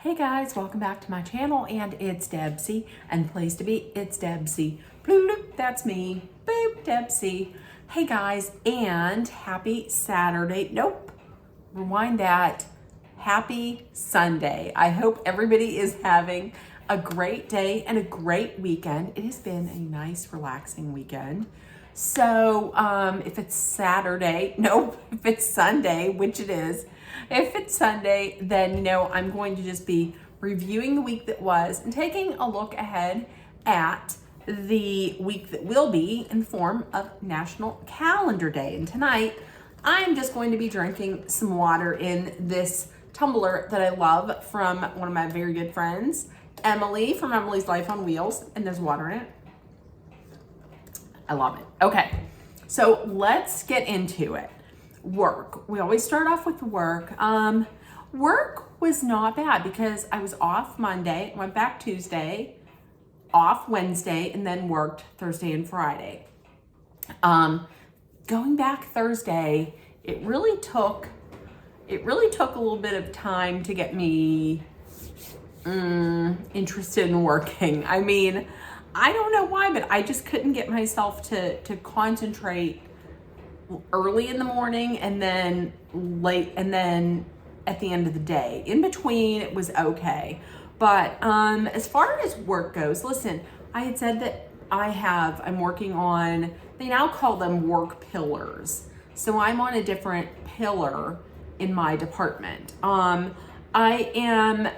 Hey guys, welcome back to my channel, and it's Debsy, and place to be, it's Debsy. Bloop, bloop, that's me. Boop, Debsy. Hey guys, and happy Saturday. Nope, rewind that. Happy Sunday. I hope everybody is having a great day and a great weekend. It has been a nice, relaxing weekend. So if it's Saturday, nope, if it's Sunday, which it is, if it's Sunday, then I'm going to just be reviewing the week that was and taking a look ahead at the week that will be in the form of National Calendar Day. And tonight, I'm just going to be drinking some water in this tumbler that I love from one of my very good friends, Emily, from Emily's Life on Wheels, and there's water in it. I love it. Okay, so let's get into it. Work. We always start off with work. Work was not bad because I was off Monday, went back Tuesday, off Wednesday, and then worked Thursday and Friday. Going back Thursday, it really took a little bit of time to get me interested in working. I mean, I don't know why, but I just couldn't get myself to concentrate early in the morning and then late and then at the end of the day. In between, it was okay. But as far as work goes, listen, I had said that I'm working on, they now call them work pillars. So I'm on a different pillar in my department. I am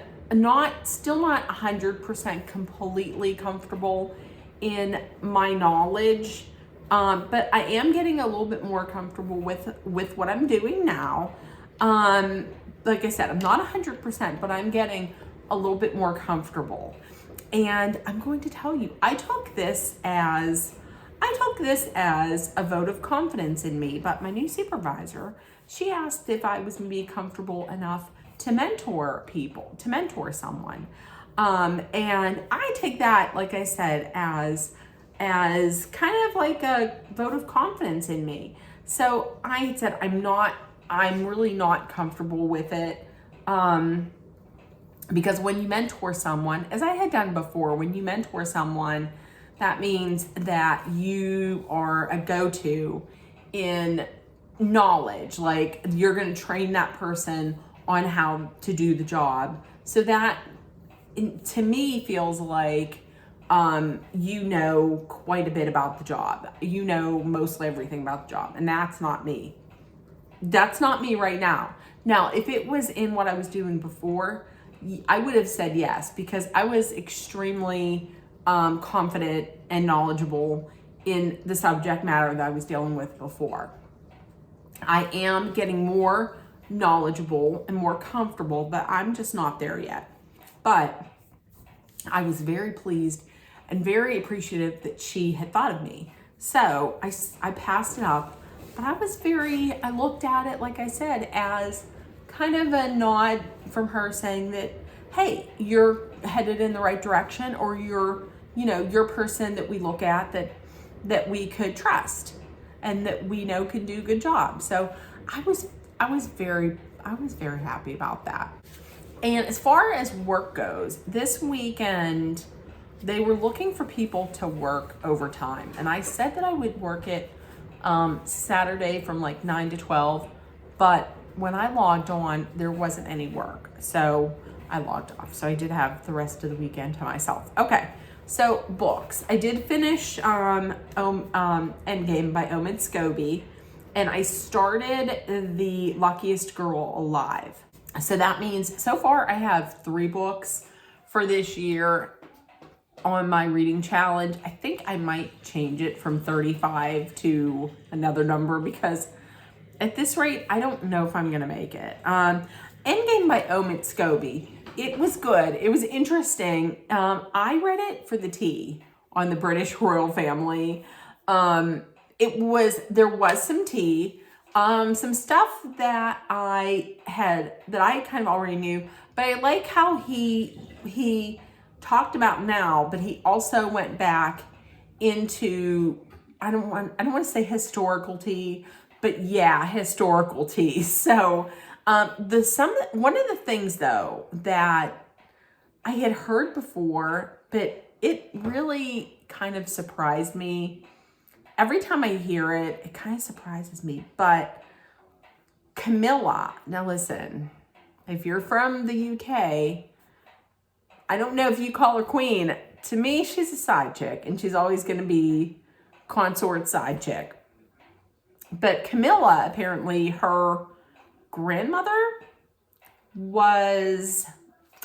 still not 100% completely comfortable in my knowledge, but I am getting a little bit more comfortable with what I'm doing now. Like I said, I'm not 100%, but I'm getting a little bit more comfortable. And I'm going to tell you, I took this as a vote of confidence in me, but my new supervisor, she asked if I was maybe comfortable enough to mentor people, to mentor someone. And I take that, like I said, as kind of like a vote of confidence in me. So I said, I'm really not comfortable with it. Because when you mentor someone, as I had done before, when you mentor someone, that means that you are a go-to in knowledge. Like, you're going to train that person on how to do the job. So that, to me, feels like you know quite a bit about the job. You know mostly everything about the job, and that's not me. That's not me right now. Now, if it was in what I was doing before, I would have said yes, because I was extremely confident and knowledgeable in the subject matter that I was dealing with before. I am getting more knowledgeable and more comfortable, but I'm just not there yet. But I was very pleased and very appreciative that she had thought of me. So I passed it up, but I looked at it, like I said, as kind of a nod from her saying that, hey, you're headed in the right direction, or you're a person that we look at that we could trust and that we know can do a good job. So I was very happy about that. And as far as work goes, this weekend, they were looking for people to work overtime. And I said that I would work it Saturday from like 9 to 12, but when I logged on, there wasn't any work. So I logged off. So I did have the rest of the weekend to myself. Okay, so books. I did finish Endgame by Omid Scobie, and I started The Luckiest Girl Alive. So that means so far I have 3 books for this year on my reading challenge. I think I might change it from 35 to another number, because at this rate, I don't know if I'm gonna make it. Endgame by Omid Scobie. It was good. It was interesting. I read it for the tea on the British royal family. There was some tea, some stuff that I kind of already knew, but I like how he talked about now, but he also went back into, I don't want to say historical tea, but yeah, historical tea. So one of the things though that I had heard before, but it really kind of surprised me. Every time I hear it, it kind of surprises me. But Camilla, now listen, if you're from the UK, I don't know if you call her queen. To me, she's a side chick, and she's always going to be consort side chick. But Camilla, apparently, her grandmother was,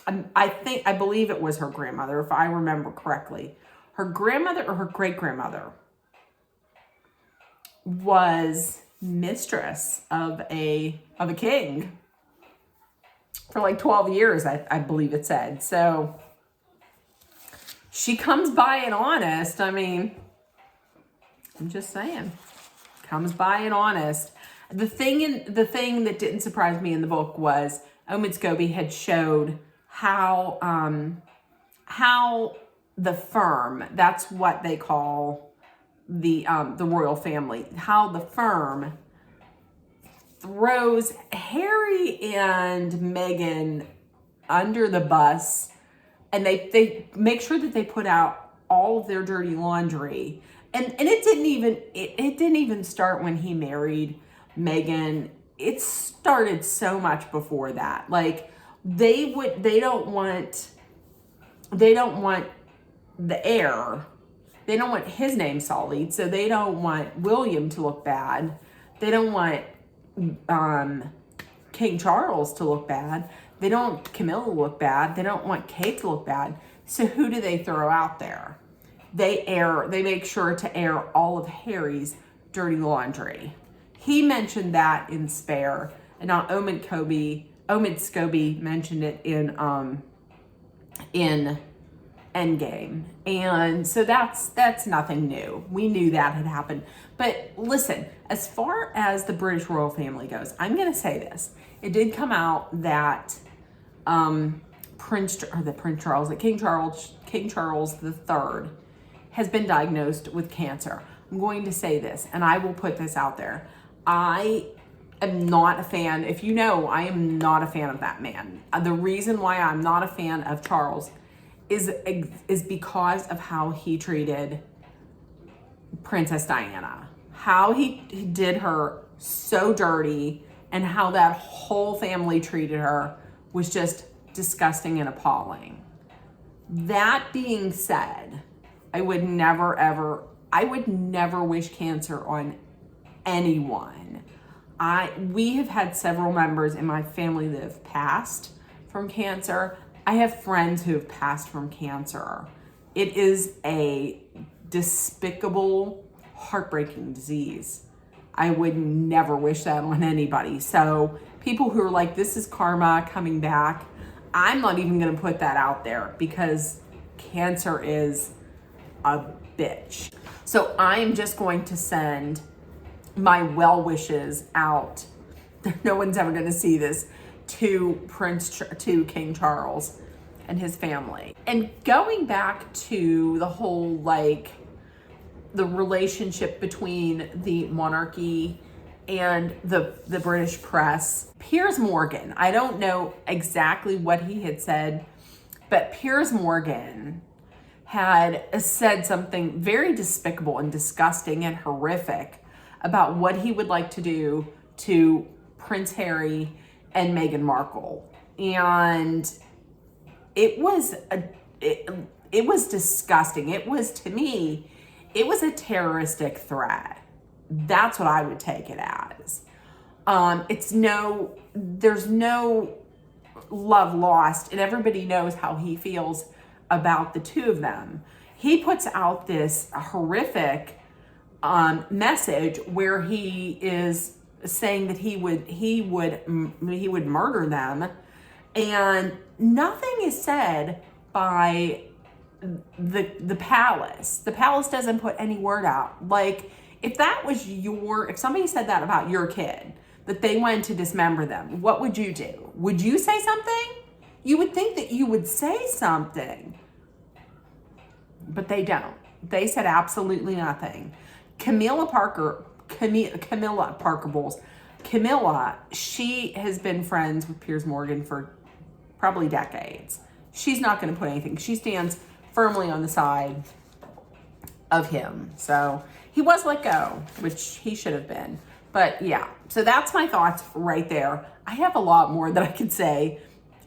I believe it was her grandmother, if I remember correctly. Her grandmother or her great-grandmother was mistress of a king for like 12 years, I believe it said. So she comes by it honest. I mean, I'm just saying, comes by it honest. The thing that didn't surprise me in the book was Omid Scobie had showed how the firm, that's what they call the royal family, how the firm throws Harry and Meghan under the bus, and they make sure that they put out all of their dirty laundry. And it didn't even start when he married Meghan. It started so much before that. Like they don't want the heir. They don't want his name sullied, so they don't want William to look bad. They don't want King Charles to look bad. They don't want Camilla to look bad. They don't want Kate to look bad. So who do they throw out there? They make sure to air all of Harry's dirty laundry. He mentioned that in Spare, and now Omid Scobie mentioned it in Endgame. And so that's nothing new. We knew that had happened. But listen, as far as the British royal family goes, I'm going to say this. It did come out that King Charles III has been diagnosed with cancer. I'm going to say this, and I will put this out there. I am not a fan. If you know, I am not a fan of that man. The reason why I'm not a fan of Charles is because of how he treated Princess Diana. How he did her so dirty, and how that whole family treated her was just disgusting and appalling. That being said, I would never wish cancer on anyone. We have had several members in my family that have passed from cancer. I have friends who have passed from cancer. It is a despicable, heartbreaking disease. I would never wish that on anybody. So people who are like, this is karma coming back, I'm not even going to put that out there, because cancer is a bitch. So I'm just going to send my well wishes out. No one's ever going to see this, to King Charles and his family. And going back to the whole, like, the relationship between the monarchy and the British press, Piers Morgan, I don't know exactly what he had said, but Piers Morgan had said something very despicable and disgusting and horrific about what he would like to do to Prince Harry and Meghan Markle. And it was disgusting. It was, to me, it was a terroristic threat. That's what I would take it as. There's no love lost, and everybody knows how he feels about the two of them. He puts out this horrific message where he is saying that he would murder them, and nothing is said by the palace. The palace doesn't put any word out. Like, if somebody said that about your kid, that they wanted to dismember them, what would you do? Would you say something? You would think that you would say something, but they don't. They said absolutely nothing. Camilla Parker Bowles. Camilla, she has been friends with Piers Morgan for probably decades. she's not going to put anything. She stands firmly on the side of him. So he was let go, which he should have been. But yeah, so that's my thoughts right there. I have a lot more that I could say.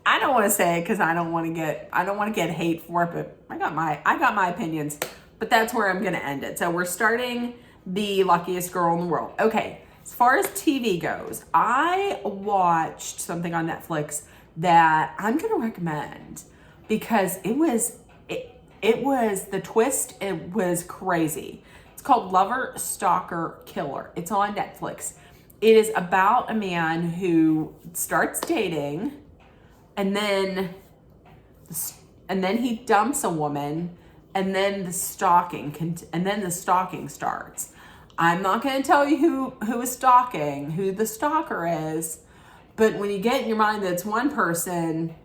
I don't want to say it because I don't want to get hate for it, but I got my opinions. But that's where I'm going to end it. So we're starting the luckiest girl in the world. Okay, as far as TV goes, I watched something on Netflix that I'm going to recommend because it was the twist. It was crazy. It's called Lover, Stalker, Killer. It's on Netflix. It is about a man who starts dating and then he dumps a woman, and then the stalking starts. I'm not going to tell you who is stalking, who the stalker is, but when you get in your mind that it's one person,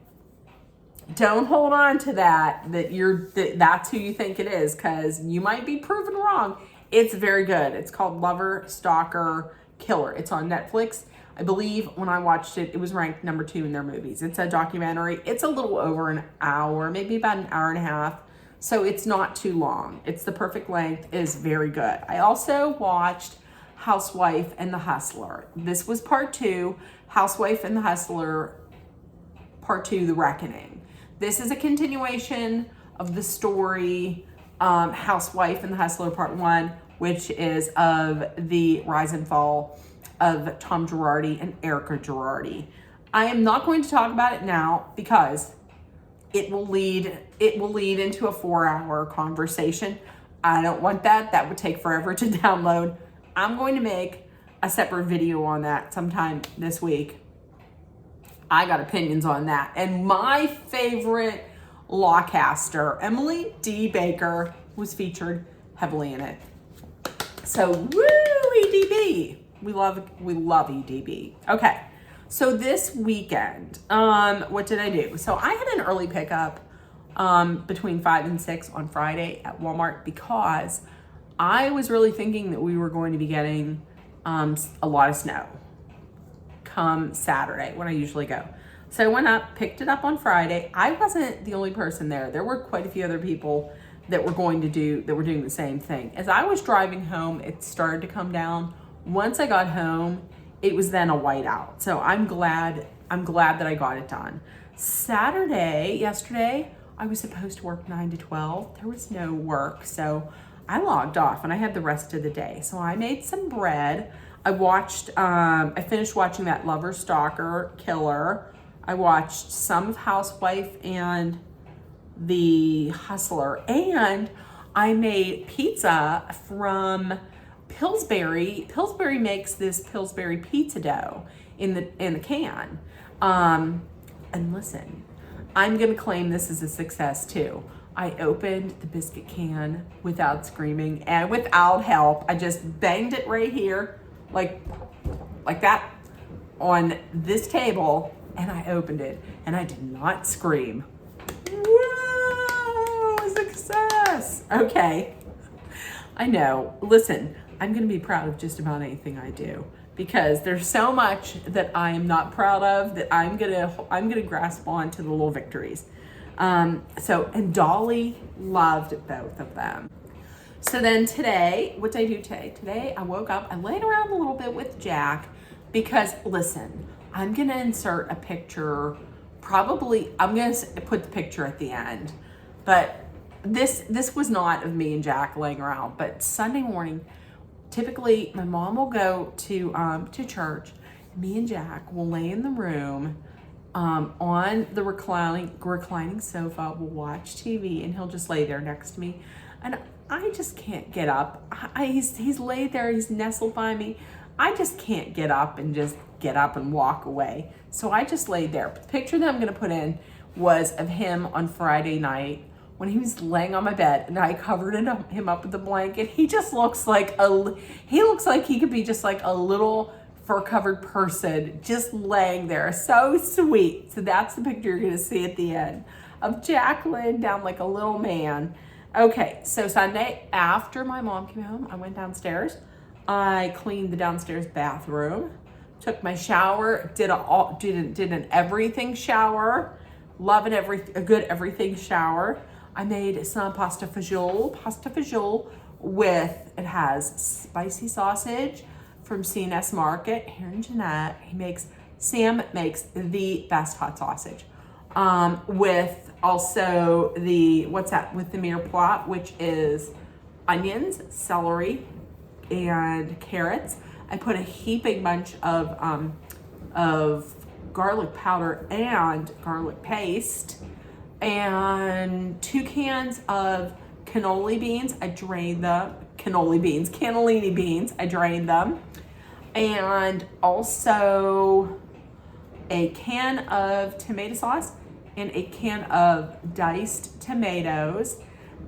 don't hold on to that's who you think it is, because you might be proven wrong. It's very good. It's called Lover, Stalker, Killer. It's on Netflix. I believe when I watched it, it was ranked number 2 in their movies. It's a documentary. It's a little over an hour, maybe about an hour and a half. So it's not too long. It's the perfect length. It is very good. I also watched Housewife and the Hustler. This was part 2. Housewife and the Hustler, part 2, The Reckoning. This is a continuation of the story, Housewife and the Hustler, part 1, which is of the rise and fall of Tom Girardi and Erica Girardi. I am not going to talk about it now because it will lead into a 4-hour conversation. I don't want that. That would take forever to download. I'm going to make a separate video on that sometime this week. I got opinions on that. And my favorite lawcaster, Emily D. Baker, was featured heavily in it. So, woo, EDB. We love EDB. Okay, so this weekend, what did I do? So I had an early pickup between 5 and 6 on Friday at Walmart because I was really thinking that we were going to be getting a lot of snow come Saturday when I usually go. So I went up, picked it up on Friday. I wasn't the only person there. There were quite a few other people that were doing the same thing. As I was driving home, it started to come down. Once I got home, it was then a whiteout. So I'm glad that I got it done. Yesterday, I was supposed to work 9 to 12. There was no work, so I logged off and I had the rest of the day. So I made some bread. I finished watching that Lover, Stalker, Killer. I watched some of Housewife and the Hustler, and I made pizza from Pillsbury. Pillsbury makes this Pillsbury pizza dough in the can. And listen, I'm gonna claim this is a success too. I opened the biscuit can without screaming and without help. I just banged it right here, like that, on this table, and I opened it, and I did not scream. Whoa, success! Okay, I know. Listen, I'm going to be proud of just about anything I do because there's so much that I am not proud of that I'm gonna grasp on to the little victories. And Dolly loved both of them. So then today, what did I do today? Today I woke up, I laid around a little bit with Jack because listen, I'm gonna insert a picture. Probably I'm gonna put the picture at the end, but this was not of me and Jack laying around. But Sunday morning, typically my mom will go to church. Me and Jack will lay in the room on the reclining sofa. We'll watch TV, and he'll just lay there next to me, and I just can't get up. He's laid there. He's nestled by me. I just can't get up and walk away. So I just laid there. The picture that I'm going to put in was of him on Friday night when he was laying on my bed, and I covered him up with a blanket. He just looks like he could be just like a little fur-covered person just laying there. So sweet. So that's the picture you're going to see at the end of Jack laying down like a little man. Okay, so Sunday, after my mom came home, I went downstairs. I cleaned the downstairs bathroom, took my shower, did an everything shower, loving a good everything shower. I made some pasta fagioli with, it has spicy sausage from C&S Market here in Jeanette. Sam makes the best hot sausage. With also with the mirepoix, which is onions, celery, and carrots. I put a heaping bunch of garlic powder and garlic paste, and 2 cans of cannellini beans. I drained them. Cannellini beans. I drained them, and also a can of tomato sauce and a can of diced tomatoes.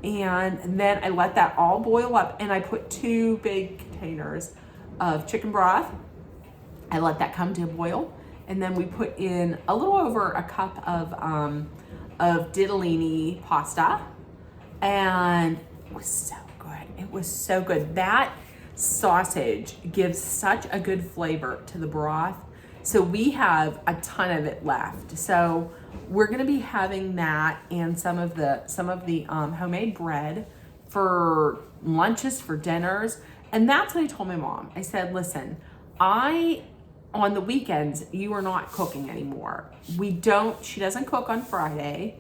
And then I let that all boil up, and I put 2 big containers of chicken broth. I let that come to a boil, and then we put in a little over a cup of ditalini pasta, and it was so good. It was so good. That sausage gives such a good flavor to the broth. So we have a ton of it left. So we're gonna be having that and some of the homemade bread for lunches, for dinners. And that's what I told my mom. I said, listen, on the weekends, you are not cooking anymore. She doesn't cook on Friday.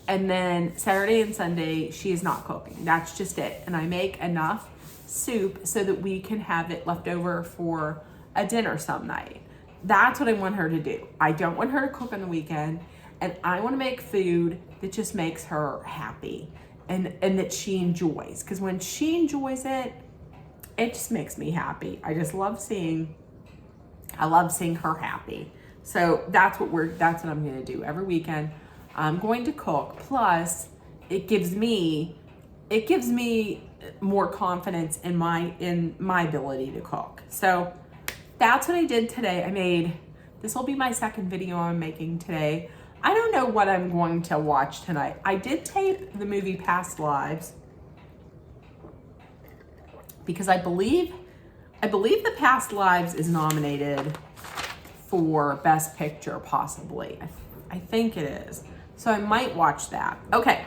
And then Saturday and Sunday, she is not cooking. That's just it. And I make enough soup so that we can have it left over for a dinner some night. That's what I want her to do. I don't want her to cook on the weekend, and I want to make food that just makes her happy and that she enjoys. Because when she enjoys it, it just makes me happy. I love seeing her happy. So that's what I'm going to do every weekend. I'm going to cook. Plus, it gives me more confidence in my ability to cook. So that's what I did today. This will be my second video I'm making today. I don't know what I'm going to watch tonight. I did tape the movie Past Lives because I believe the Past Lives is nominated for Best Picture, possibly. I think it is. So I might watch that. Okay,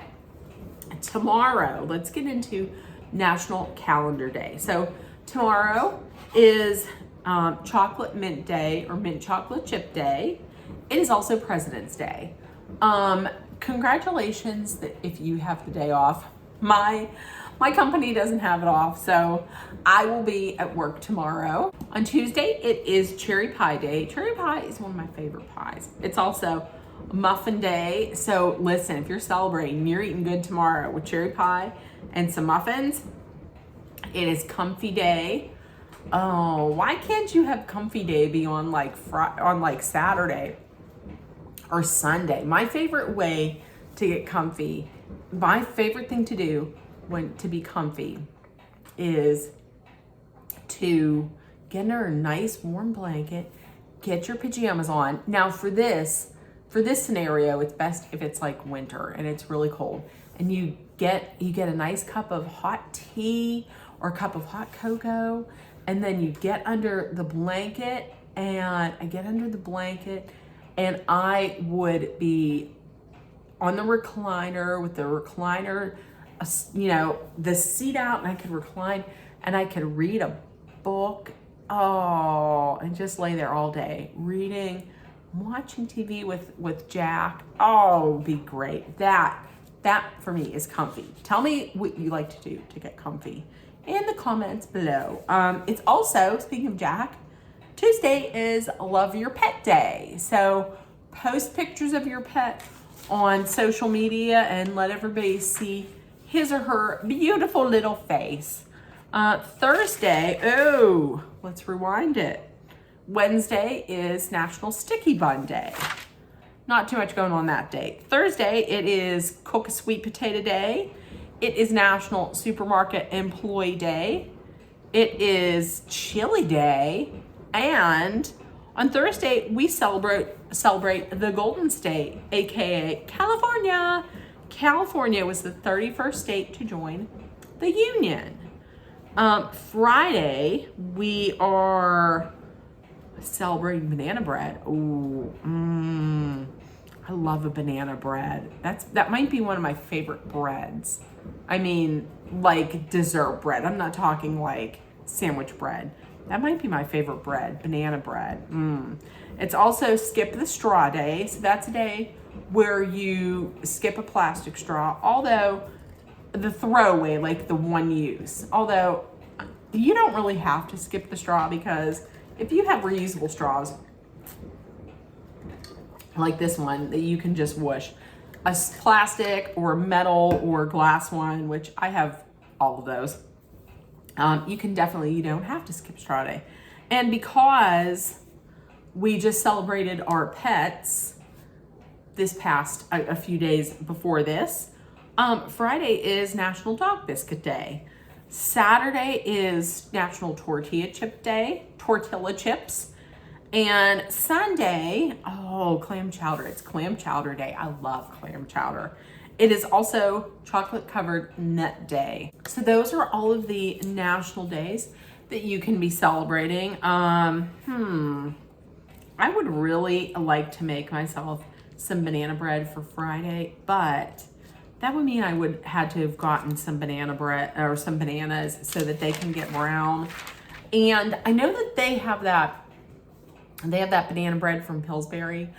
tomorrow, let's get into National Calendar Day. So tomorrow is Chocolate Mint Day, or Mint Chocolate Chip Day. It is also President's Day. Congratulations that if you have the day off. My company doesn't have it off, so I will be at work tomorrow. On Tuesday, it is Cherry Pie Day. Cherry pie is one of my favorite pies. It's also Muffin Day. So listen, if you're celebrating, you're eating good tomorrow with cherry pie and some muffins. It is Comfy Day. Oh, why can't you have Comfy Day be on like Saturday or Sunday? My favorite way to get comfy, my favorite thing to do to be comfy is to get under a nice warm blanket, get your pajamas on. Now for this scenario, it's best if it's like winter and it's really cold, and you get a nice cup of hot tea or a cup of hot cocoa, and then you get under the blanket, and I get under the blanket, and I would be on the recliner with the recliner, the seat out, and I could recline and I could read a book. Oh, and just lay there all day reading, watching TV with Jack. Oh, it'd be great. That for me is comfy. Tell me what you like to do to get comfy in the comments below. It's also, speaking of Jack, Tuesday is Love Your Pet Day. So post pictures of your pet on social media and let everybody see his or her beautiful little face. Thursday, let's rewind it. Wednesday is National Sticky Bun Day. Not too much going on that day. Thursday, it is Cook a Sweet Potato Day. It is National Supermarket Employee Day. It is Chili Day. And on Thursday, we celebrate the Golden State, aka California. California was the 31st state to join the Union. Friday, we are celebrating banana bread. Ooh, I love a banana bread. That might be one of my favorite breads. I mean, like dessert bread. I'm not talking like sandwich bread. That might be my favorite bread, banana bread. It's also skip the straw day. So that's a day where you skip a plastic straw, although the throwaway, like the one use. Although you don't really have to skip the straw, because if you have reusable straws, like this one that you can just whoosh, a plastic or metal or glass one, which I have all of those, you don't have to skip straw day. And because we just celebrated our pets this past, a few days before this, Friday is National Dog Biscuit Day. Saturday is National Tortilla Chips. And Sunday, clam chowder. It's clam chowder day. I love clam chowder. It is also chocolate covered nut day. So those are all of the national days that you can be celebrating. I would really like to make myself some banana bread for Friday, but that would mean I would had to have gotten some banana bread or some bananas so that they can get brown. And I know that they have that banana bread from Pillsbury.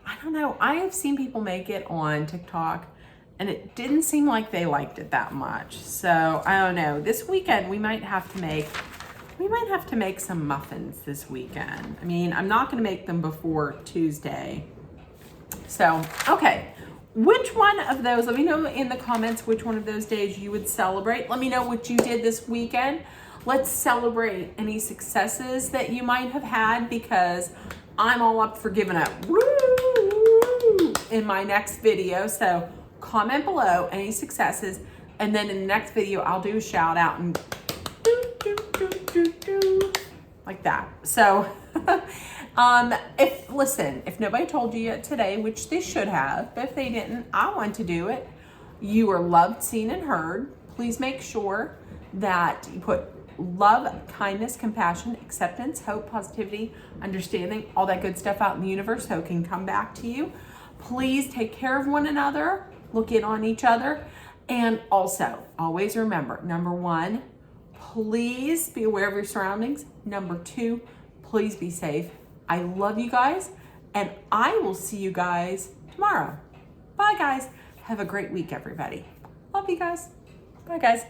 I don't know. I have seen people make it on TikTok and it didn't seem like they liked it that much. So I don't know. This weekend we might have to make some muffins this weekend. I mean, I'm not going to make them before Tuesday. So, okay. Which one of those, let me know in the comments which one of those days you would celebrate. Let me know what you did this weekend. Let's celebrate any successes that you might have had, because I'm all up for giving a woo in my next video. So comment below any successes, and then in the next video I'll do a shout out and like that. So if nobody told you yet today, which they should have, but if they didn't, I want to do it. You are loved, seen, and heard. Please make sure that you put love, kindness, compassion, acceptance, hope, positivity, understanding, all that good stuff out in the universe so it can come back to you. Please take care of one another, look in on each other, and also always remember, number one, please be aware of your surroundings. Number two, please be safe. I love you guys, and I will see you guys tomorrow. Bye, guys. Have a great week, everybody. Love you guys. Bye, guys.